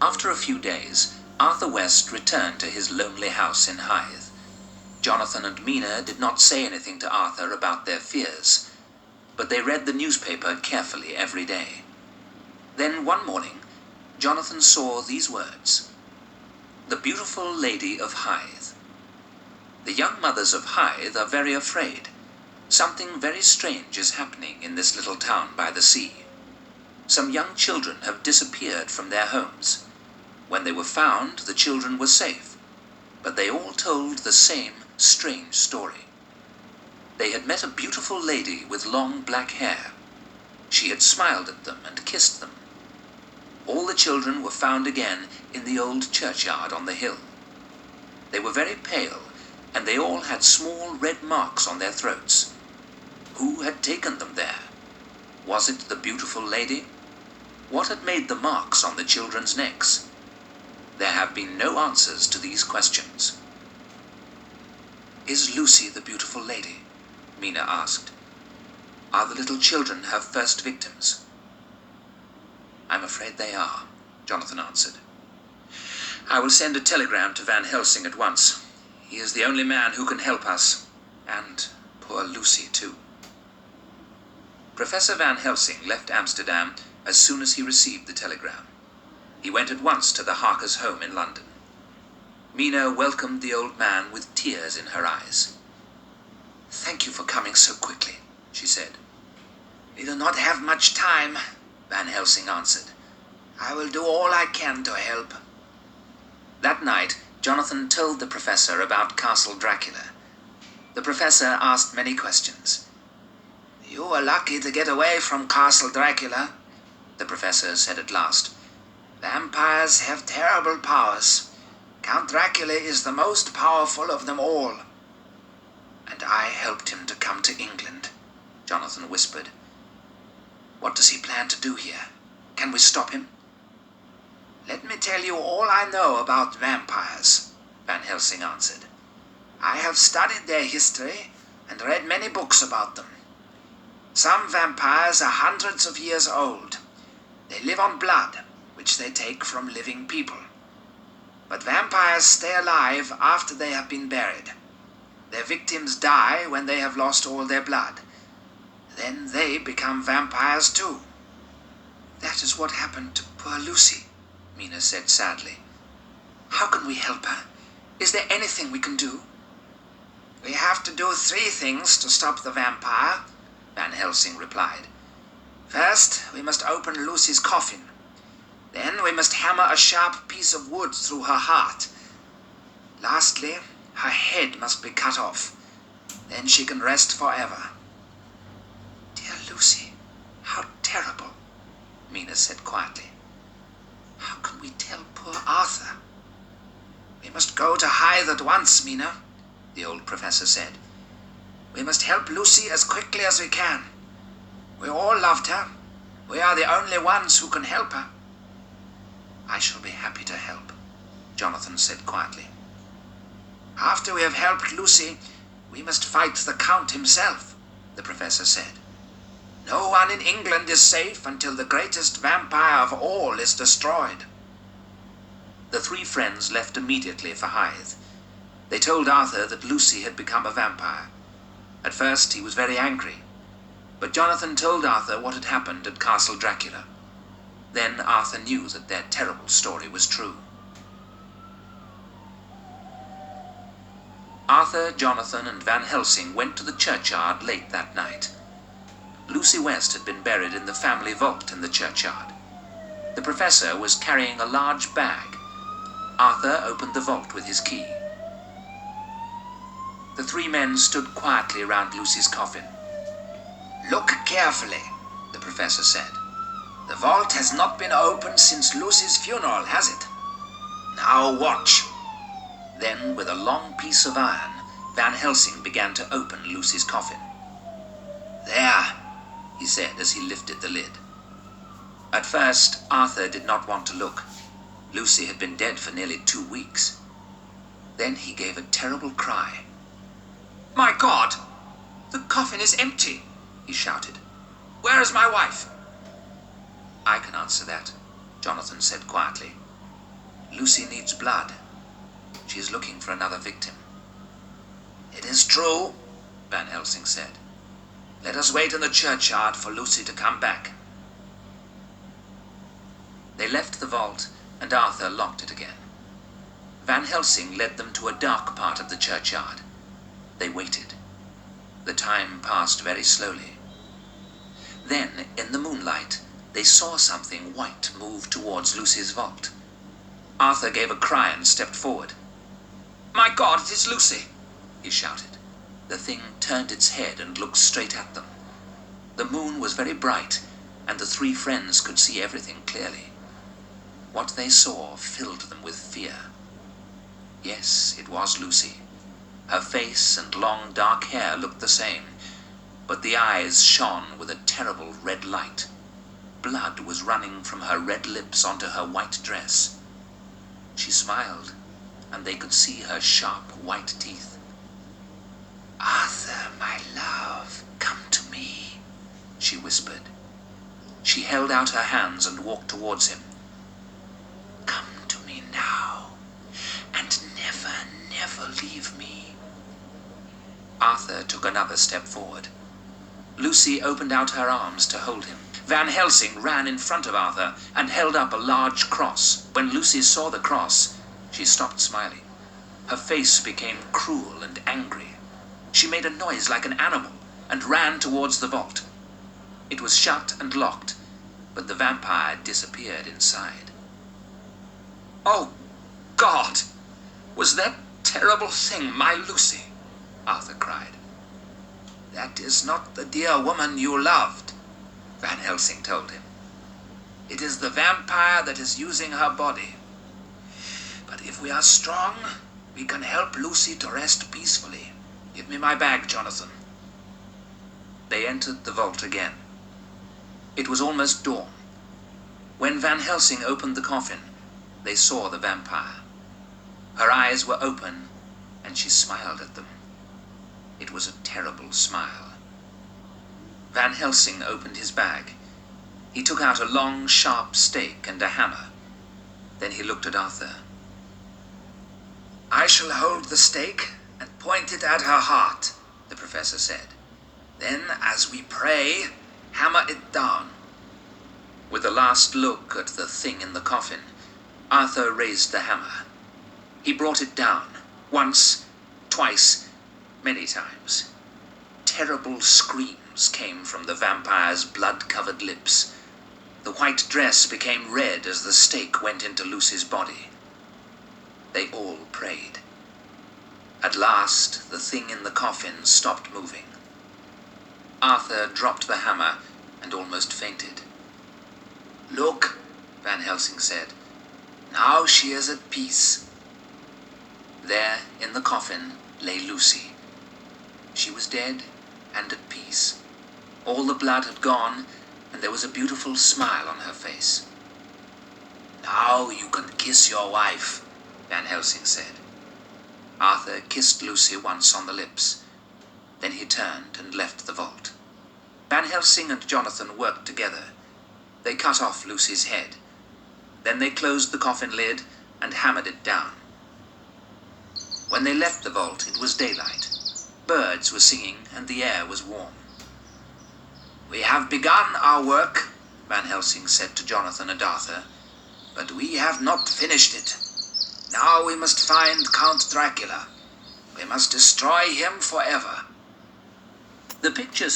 After a few days, Arthur West returned to his lonely house in Hythe. Jonathan and Mina did not say anything to Arthur about their fears, but they read the newspaper carefully every day. Then one morning, Jonathan saw these words: "The beautiful lady of Hythe." The young mothers of Hythe are very afraid. Something very strange is happening in this little town by the sea. Some young children have disappeared from their homes. When they were found, the children were safe, but they all told the same strange story. They had met a beautiful lady with long black hair. She had smiled at them and kissed them. All the children were found again in the old churchyard on the hill. They were very pale, and they all had small red marks on their throats. Who had taken them there? Was it the beautiful lady? What had made the marks on the children's necks? There have been no answers to these questions. "Is Lucy the beautiful lady?" Mina asked. "Are the little children her first victims?" "I'm afraid they are," Jonathan answered. "I will send a telegram to Van Helsing at once. He is the only man who can help us, and poor Lucy too." Professor Van Helsing left Amsterdam as soon as he received the telegram. He went at once to the Harkers' home in London. Mina welcomed the old man with tears in her eyes. "Thank you for coming so quickly," she said. "We do not have much time," Van Helsing answered. "I will do all I can to help." That night, Jonathan told the professor about Castle Dracula. The professor asked many questions. "You were lucky to get away from Castle Dracula," the professor said at last. "Vampires have terrible powers. Count Dracula is the most powerful of them all." "And I helped him to come to England," Jonathan whispered. "What does he plan to do here? Can we stop him?" "Let me tell you all I know about vampires," Van Helsing answered. "I have studied their history and read many books about them. Some vampires are hundreds of years old. They live on blood, which they take from living people. But vampires stay alive after they have been buried. Their victims die when they have lost all their blood. Then they become vampires too." "That is what happened to poor Lucy," Mina said sadly. "How can we help her? Is there anything we can do?" "We have to do 3 things to stop the vampire," Van Helsing replied. "First, we must open Lucy's coffin. Then we must hammer a sharp piece of wood through her heart. Lastly, her head must be cut off. Then she can rest forever." "Dear Lucy, how terrible," Mina said quietly. "How can we tell poor Arthur?" "We must go to Hythe at once, Mina," the old professor said. "We must help Lucy as quickly as we can. We all loved her. We are the only ones who can help her." "I shall be happy to help," Jonathan said quietly. "After we have helped Lucy, we must fight the Count himself," the professor said. "No one in England is safe until the greatest vampire of all is destroyed." The 3 friends left immediately for Hythe. They told Arthur that Lucy had become a vampire. At first he was very angry, but Jonathan told Arthur what had happened at Castle Dracula. Then Arthur knew that their terrible story was true. Arthur, Jonathan, and Van Helsing went to the churchyard late that night. Lucy West had been buried in the family vault in the churchyard. The professor was carrying a large bag. Arthur opened the vault with his key. The 3 men stood quietly around Lucy's coffin. "Look carefully," the professor said. "The vault has not been opened since Lucy's funeral, has it? Now watch." Then, with a long piece of iron, Van Helsing began to open Lucy's coffin. "There," he said as he lifted the lid. At first, Arthur did not want to look. Lucy had been dead for nearly 2 weeks. Then he gave a terrible cry. "My God! The coffin is empty!" he shouted. "Where is my wife?" "I can answer that," Jonathan said quietly. Lucy needs blood. She is looking for another victim. It is true, Van Helsing said. Let us wait in the churchyard for Lucy to come back. They left the vault, and Arthur locked it again. Van Helsing led them to a dark part of the churchyard. They waited. The time passed very slowly. Then, in the moonlight, they saw something white move towards Lucy's vault. Arthur gave a cry and stepped forward. "My God, it is Lucy!" he shouted. The thing turned its head and looked straight at them. The moon was very bright, and the three friends could see everything clearly. What they saw filled them with fear. Yes, it was Lucy. Her face and long dark hair looked the same, but the eyes shone with a terrible red light. Blood was running from her red lips onto her white dress. She smiled, and they could see her sharp white teeth. "Arthur, my love, come to me," she whispered. She held out her hands and walked towards him. "Come to me now, and never, never leave me." Arthur took another step forward. Lucy opened out her arms to hold him. Van Helsing ran in front of Arthur and held up a large cross. When Lucy saw the cross, she stopped smiling. Her face became cruel and angry. She made a noise like an animal and ran towards the vault. It was shut and locked, but the vampire disappeared inside. "Oh, God! Was that terrible thing my Lucy?" Arthur cried. "That is not the dear woman you loved," Van Helsing told him. "It is the vampire that is using her body. But if we are strong, we can help Lucy to rest peacefully. Give me my bag, Jonathan." They entered the vault again. It was almost dawn. When Van Helsing opened the coffin, they saw the vampire. Her eyes were open, and she smiled at them. It was a terrible smile. Van Helsing opened his bag. He took out a long, sharp stake and a hammer. Then he looked at Arthur. "I shall hold the stake and point it at her heart," the professor said. "Then, as we pray, hammer it down." With a last look at the thing in the coffin, Arthur raised the hammer. He brought it down, once, twice, many times. Terrible screams came from the vampire's blood-covered lips. The white dress became red as the stake went into Lucy's body. They all prayed. At last, the thing in the coffin stopped moving. Arthur dropped the hammer and almost fainted. "Look," Van Helsing said. "Now she is at peace." There, in the coffin, lay Lucy. She was dead and at peace. All the blood had gone, and there was a beautiful smile on her face. "Now you can kiss your wife," Van Helsing said. Arthur kissed Lucy once on the lips. Then he turned and left the vault. Van Helsing and Jonathan worked together. They cut off Lucy's head. Then they closed the coffin lid and hammered it down. When they left the vault, it was daylight. Birds were singing and the air was warm. "We have begun our work," Van Helsing said to Jonathan and Arthur, "but we have not finished it. Now we must find Count Dracula. We must destroy him forever." The picture